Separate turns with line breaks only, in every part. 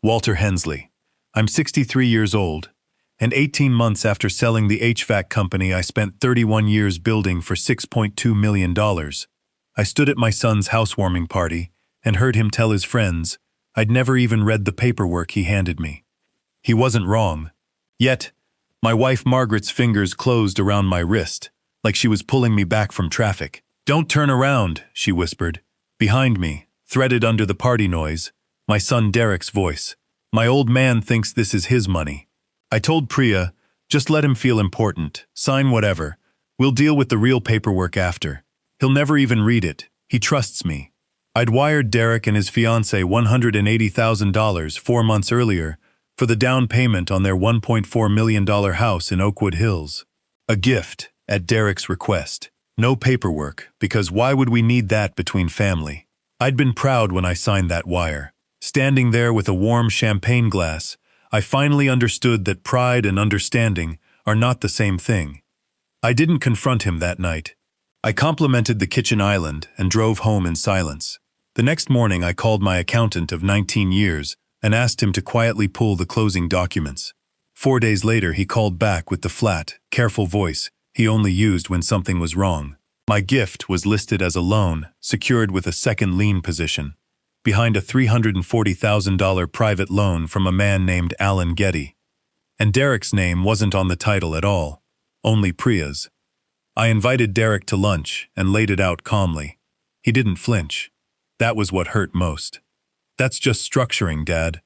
Walter Hensley. I'm 63 years old, and 18 months after selling the HVAC company I spent 31 years building for $6.2 million, I stood at my son's housewarming party and heard him tell his friends I'd never even read the paperwork he handed me. He wasn't wrong. Yet, my wife Margaret's fingers closed around my wrist, like she was pulling me back from traffic. "Don't turn around," she whispered. Behind me, threaded under the party noise, my son Derek's voice. "My old man thinks this is his money." I told Priya, "Just let him feel important, sign whatever. We'll deal with the real paperwork after. He'll never even read it. He trusts me." I'd wired Derek and his fiancée $180,000 4 months earlier for the down payment on their $1.4 million house in Oakwood Hills. A gift, at Derek's request. No paperwork, because why would we need that between family? I'd been proud when I signed that wire. Standing there with a warm champagne glass, I finally understood that pride and understanding are not the same thing. I didn't confront him that night. I complimented the kitchen island and drove home in silence. The next morning I called my accountant of 19 years and asked him to quietly pull the closing documents. 4 days later he called back with the flat, careful voice he only used when something was wrong. My gift was listed as a loan, secured with a second lien position, behind a $340,000 private loan from a man named Alan Getty. And Derek's name wasn't on the title at all, only Priya's. I invited Derek to lunch and laid it out calmly. He didn't flinch. That was what hurt most. "That's just structuring, Dad."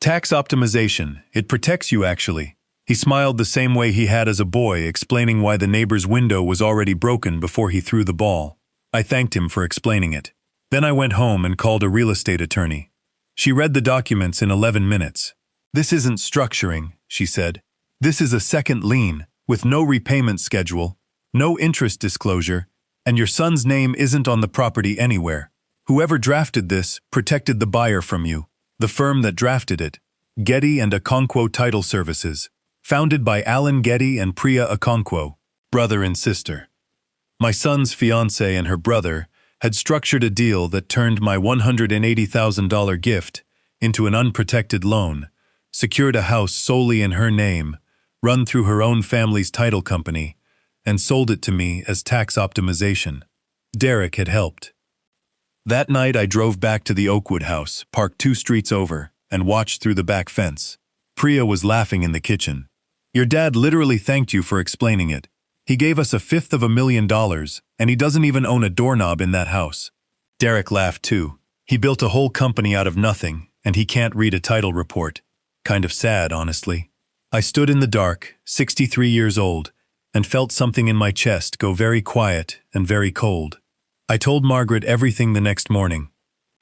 "Tax optimization. It protects you, actually." He smiled the same way he had as a boy, explaining why the neighbor's window was already broken before he threw the ball. I thanked him for explaining it. Then I went home and called a real estate attorney. She read the documents in 11 minutes. "This isn't structuring," she said. "This is a second lien, with no repayment schedule, no interest disclosure, and your son's name isn't on the property anywhere. Whoever drafted this protected the buyer from you. The firm that drafted it, Getty and Okonkwo Title Services, founded by Alan Getty and Priya Okonkwo, brother and sister. My son's fiancée and her brother had structured a deal that turned my $180,000 gift into an unprotected loan, secured a house solely in her name, run through her own family's title company, and sold it to me as tax optimization. Derek had helped. That night I drove back to the Oakwood house, parked 2 streets over, and watched through the back fence. Priya was laughing in the kitchen. "Your dad literally thanked you for explaining it. He gave us $1/5 million, and he doesn't even own a doorknob in that house." Derek laughed too. He built a whole company out of nothing, and he can't read a title report. Kind of sad, honestly. I stood in the dark, 63 years old, and felt something in my chest go very quiet and very cold. I told Margaret everything the next morning.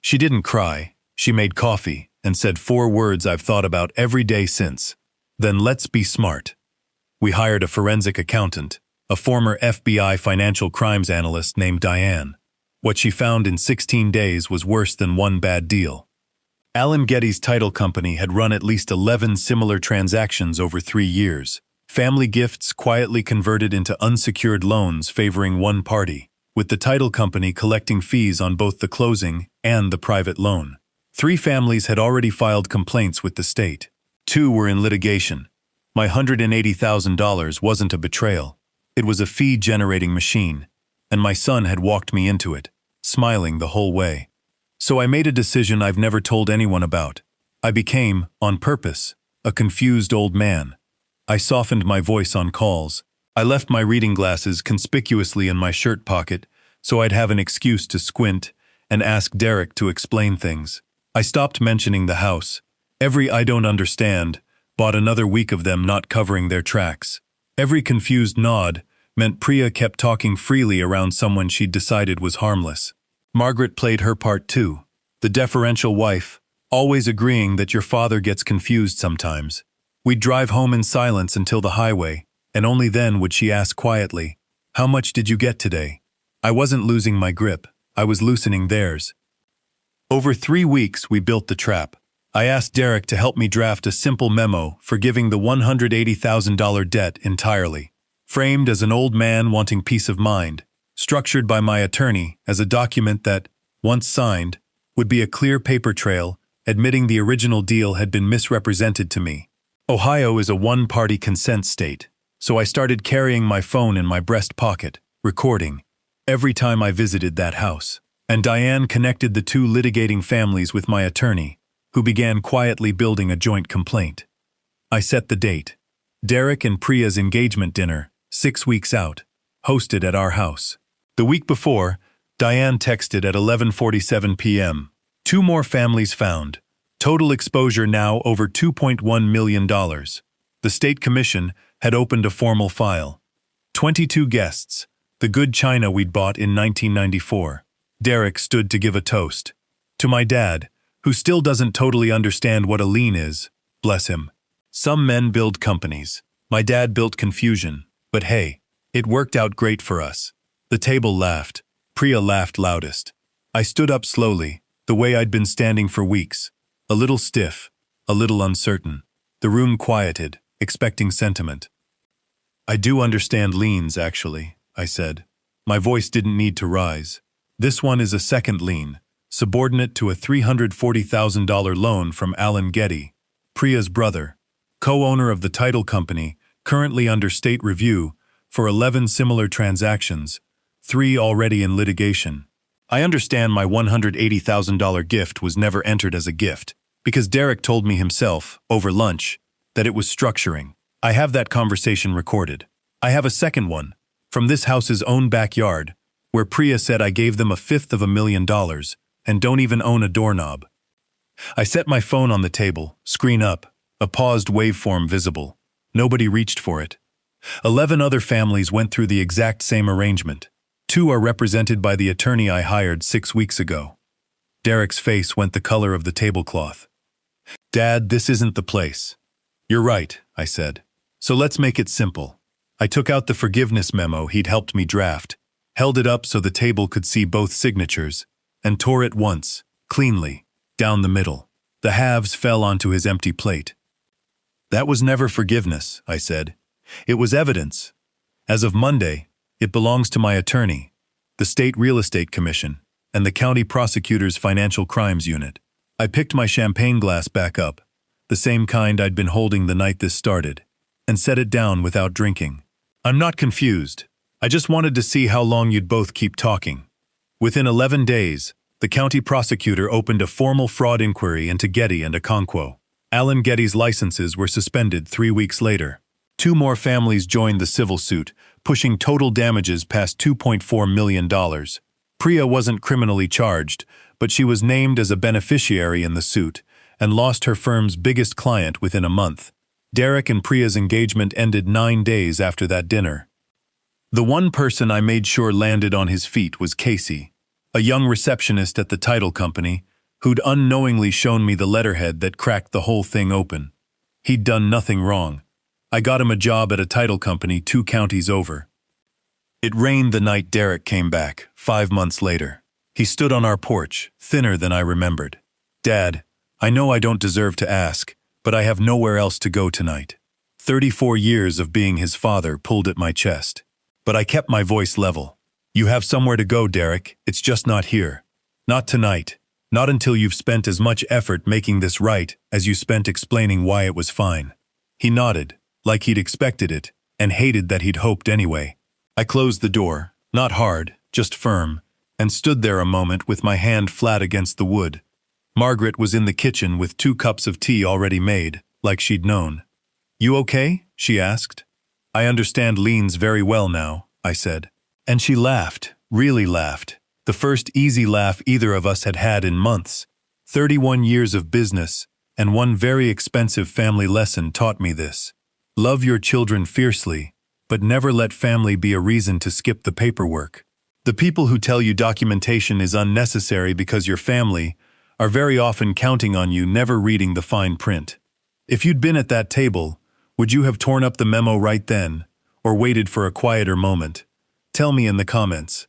She didn't cry. She made coffee and said 4 words I've thought about every day since. "Then let's be smart." We hired a forensic accountant, a former FBI financial crimes analyst named Diane. What she found in 16 days was worse than one bad deal. Alan Getty's title company had run at least 11 similar transactions over 3 years. Family gifts quietly converted into unsecured loans favoring one party, with the title company collecting fees on both the closing and the private loan. 3 families had already filed complaints with the state. 2 were in litigation. My $180,000 wasn't a betrayal. It was a fee-generating machine, and my son had walked me into it, smiling the whole way. So I made a decision I've never told anyone about. I became, on purpose, a confused old man. I softened my voice on calls. I left my reading glasses conspicuously in my shirt pocket so I'd have an excuse to squint and ask Derek to explain things. I stopped mentioning the house. Every "I don't understand" bought another week of them not covering their tracks. Every confused nod meant Priya kept talking freely around someone she'd decided was harmless. Margaret played her part too, the deferential wife, always agreeing that your father gets confused sometimes. We'd drive home in silence until the highway, and only then would she ask quietly, "How much did you get today?" I wasn't losing my grip. I was loosening theirs. Over 3 weeks we built the trap. I asked Derek to help me draft a simple memo forgiving the $180,000 debt entirely, framed as an old man wanting peace of mind, structured by my attorney as a document that, once signed, would be a clear paper trail admitting the original deal had been misrepresented to me. Ohio is a one-party consent state, so I started carrying my phone in my breast pocket, recording, every time I visited that house. And Diane connected the two litigating families with my attorney, who began quietly building a joint complaint. I set the date. Derek and Priya's engagement dinner, 6 weeks out, hosted at our house. The week before, Diane texted at 11:47 p.m. 2 more families found. Total exposure now over $2.1 million. The state commission had opened a formal file. 22 guests, the good china we'd bought in 1994. Derek stood to give a toast. To my dad, who still doesn't totally understand what a lien is, bless him. Some men build companies. My dad built confusion. But hey, it worked out great for us. The table laughed. Priya laughed loudest. I stood up slowly, the way I'd been standing for weeks. A little stiff, a little uncertain. The room quieted, expecting sentiment. I do understand liens, actually, I said. My voice didn't need to rise. This one is a second lien, subordinate to a $340,000 loan from Alan Getty, Priya's brother, co-owner of the title company, currently under state review, for 11 similar transactions, 3 already in litigation. I understand my $180,000 gift was never entered as a gift, because Derek told me himself, over lunch, that it was structuring. I have that conversation recorded. I have a second one, from this house's own backyard, where Priya said I gave them $500,000 and don't even own a doorknob. I set my phone on the table, screen up, a paused waveform visible. Nobody reached for it. 11 other families went through the exact same arrangement. 2 are represented by the attorney I hired 6 weeks ago. Derek's face went the color of the tablecloth. Dad, this isn't the place. You're right, I said. So let's make it simple. I took out the forgiveness memo he'd helped me draft, held it up so the table could see both signatures, and tore it once, cleanly, down the middle. The halves fell onto his empty plate. That was never forgiveness, I said. It was evidence. As of Monday, it belongs to my attorney, the State Real Estate Commission, and the County Prosecutor's Financial Crimes Unit. I picked my champagne glass back up, the same kind I'd been holding the night this started, and set it down without drinking. I'm not confused. I just wanted to see how long you'd both keep talking. Within 11 days, the county prosecutor opened a formal fraud inquiry into Getty and Okonkwo. Alan Getty's licenses were suspended 3 weeks later. 2 more families joined the civil suit, pushing total damages past $2.4 million. Priya wasn't criminally charged, but she was named as a beneficiary in the suit and lost her firm's biggest client within a month. Derek and Priya's engagement ended 9 days after that dinner. The one person I made sure landed on his feet was Casey, a young receptionist at the title company who'd unknowingly shown me the letterhead that cracked the whole thing open. He'd done nothing wrong. I got him a job at a title company 2 counties over. It rained the night Derek came back, 5 months later. He stood on our porch, thinner than I remembered. Dad, I know I don't deserve to ask, but I have nowhere else to go tonight. 34 years of being his father pulled at my chest. But I kept my voice level. You have somewhere to go, Derek. It's just not here. Not tonight. Not until you've spent as much effort making this right as you spent explaining why it was fine. He nodded, like he'd expected it, and hated that he'd hoped anyway. I closed the door, not hard, just firm, and stood there a moment with my hand flat against the wood. Margaret was in the kitchen with 2 cups of tea already made, like she'd known. You okay? She asked. I understand liens very well now, I said. And she laughed, really laughed. The first easy laugh either of us had had in months. 31 years of business, and one very expensive family lesson taught me this. Love your children fiercely, but never let family be a reason to skip the paperwork. The people who tell you documentation is unnecessary because you're family are very often counting on you never reading the fine print. If you'd been at that table, would you have torn up the memo right then, or waited for a quieter moment? Tell me in the comments.